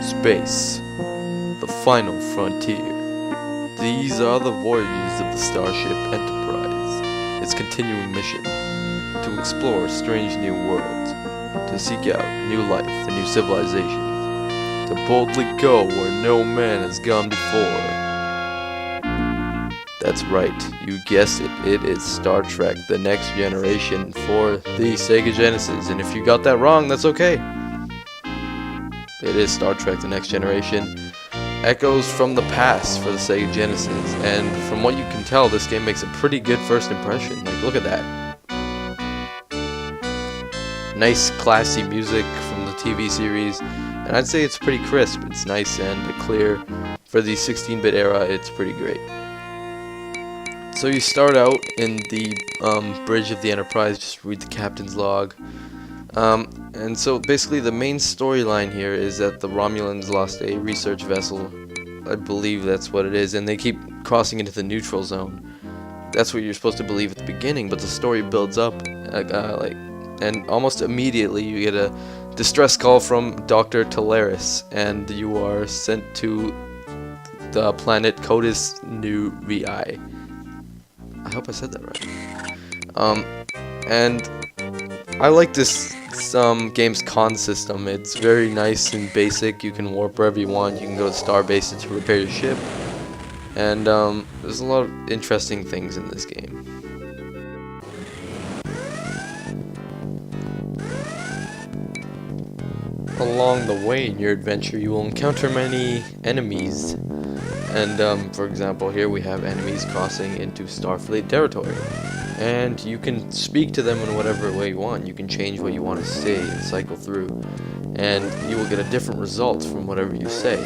Space, the final frontier. These are the voyages of the Starship Enterprise, its continuing mission, to explore strange new worlds, to seek out new life and new civilizations, to boldly go where no man has gone before. That's right, you guessed it, it is Star Trek The Next Generation for the Sega Genesis, and if you got that wrong, that's okay. It is Star Trek The Next Generation. Echoes from the past for the Sega Genesis, and from what you can tell, this game makes a pretty good first impression. Like, look at that. Nice, classy music from the TV series, and I'd say it's pretty crisp. It's nice and clear. For the 16-bit era, it's pretty great. So you start out in the bridge of the Enterprise, just read the captain's log. And so basically the main storyline here is that the Romulans lost a research vessel. I believe that's what it is, and they keep crossing into the neutral zone. That's what you're supposed to believe at the beginning, but the story builds up, and almost immediately you get a distress call from Dr. Talaris, and you are sent to the planet Codis Nu Vi. I hope I said that right. And I like this game's con system. It's very nice and basic. You can warp wherever you want. You can go to Starbase to repair your ship. And there's a lot of interesting things in this game. Along the way in your adventure, you will encounter many enemies. And for example, here we have enemies crossing into Starfleet territory. And you can speak to them in whatever way you want. You can change what you want to say and cycle through. And you will get a different result from whatever you say.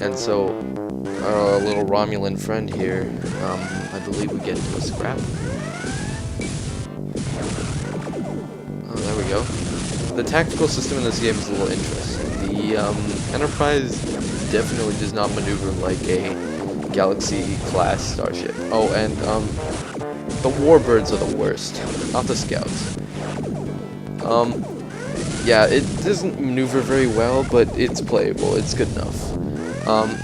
And so, our little Romulan friend here, I believe we get into a scrap. Oh, there we go. The tactical system in this game is a little interesting. The Enterprise definitely does not maneuver like a Galaxy-class starship. Oh, and the warbirds are the worst, not the scouts. Yeah, it doesn't maneuver very well, but it's playable. It's good enough.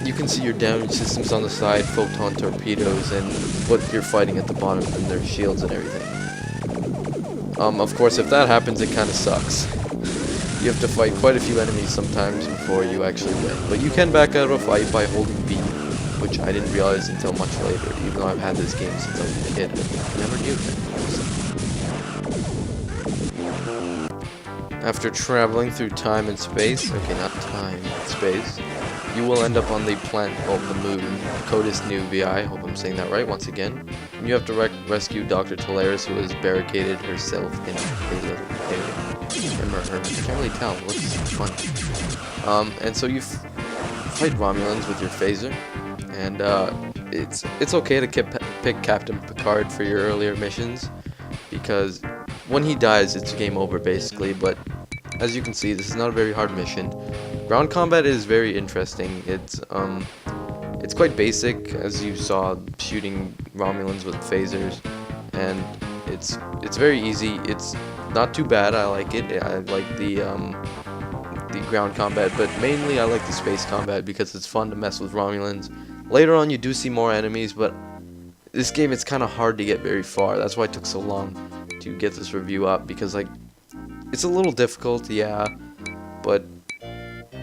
You can see your damage systems on the side, photon torpedoes, and what you're fighting at the bottom, and their shields and everything. Of course, if that happens, it kind of sucks. You have to fight quite a few enemies sometimes before you actually win. But you can back out of a fight by holding B, which I didn't realize until much later, even though I've had this game since I was a kid. I never knew that. After traveling through time and space, okay, not time, space, you will end up on the planet, the moon, Codis Nu Vi, I hope I'm saying that right once again. And you have to rescue Dr. Talaris, who has barricaded herself in I can't really tell, it looks funny. And so you fight Romulans with your phaser, and it's okay to pick Captain Picard for your earlier missions, because when he dies it's game over basically, but as you can see this is not a very hard mission. Ground combat is very interesting. It's quite basic, as you saw, shooting Romulans with phasers, and it's very easy. It's not too bad. I like it. I like the ground combat, but mainly I like the space combat because it's fun to mess with Romulans. Later on you do see more enemies, but this game it's kind of hard to get very far. That's why it took so long to get this review up, because like it's a little difficult, yeah, but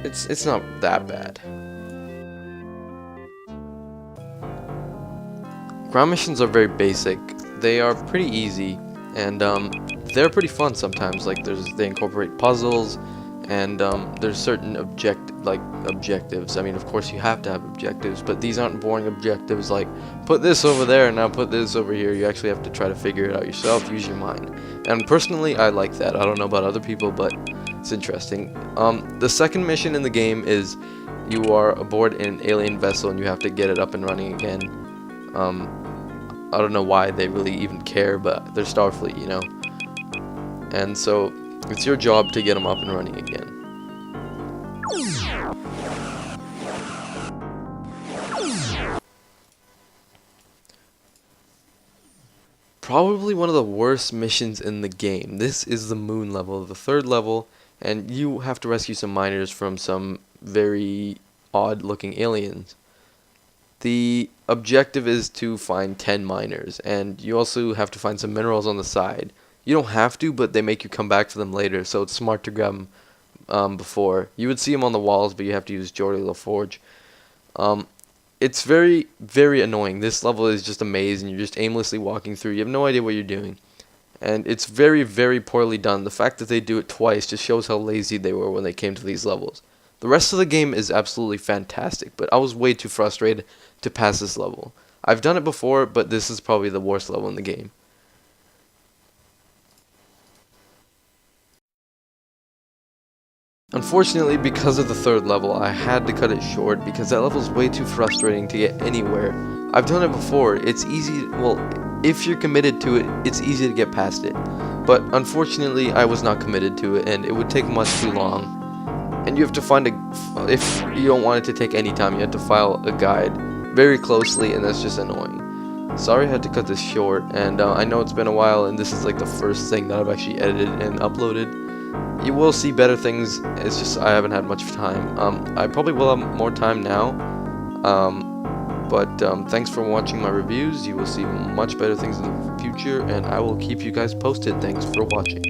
it's not that bad. Ground missions are very basic. They are pretty easy, and they're pretty fun sometimes. Like they incorporate puzzles, and there's certain objectives. I mean, of course you have to have objectives, but these aren't boring objectives like put this over there and now put this over here. You actually have to try to figure it out yourself, use your mind. And personally I like that. I don't know about other people, but it's interesting. The second mission in the game is you are aboard an alien vessel and you have to get it up and running again. I don't know why they really even care, but they're Starfleet, you know. And so it's your job to get them up and running again. Probably one of the worst missions in the game. This is the moon level, the third level, and you have to rescue some miners from some very odd looking aliens. The objective is to find 10 miners, and you also have to find some minerals on the side. You don't have to, but they make you come back for them later, so it's smart to grab them before. You would see them on the walls, but you have to use Geordie LaForge. Um, it's very, very annoying. This level is just a maze, and you're just aimlessly walking through. You have no idea what you're doing. And it's very, very poorly done. The fact that they do it twice just shows how lazy they were when they came to these levels. The rest of the game is absolutely fantastic, but I was way too frustrated to pass this level. I've done it before, but this is probably the worst level in the game. Unfortunately, because of the third level, I had to cut it short because that level is way too frustrating to get anywhere. I've done it before. It's easy, well, if you're committed to it, it's easy to get past it. But unfortunately, I was not committed to it, and it would take much too long. And you have to find if you don't want it to take any time, you have to file a guide very closely, and that's just annoying. Sorry I had to cut this short, and I know it's been a while, and this is like the first thing that I've actually edited and uploaded. You will see better things, it's just I haven't had much time. I probably will have more time now, but thanks for watching my reviews. You will see much better things in the future, and I will keep you guys posted. Thanks for watching.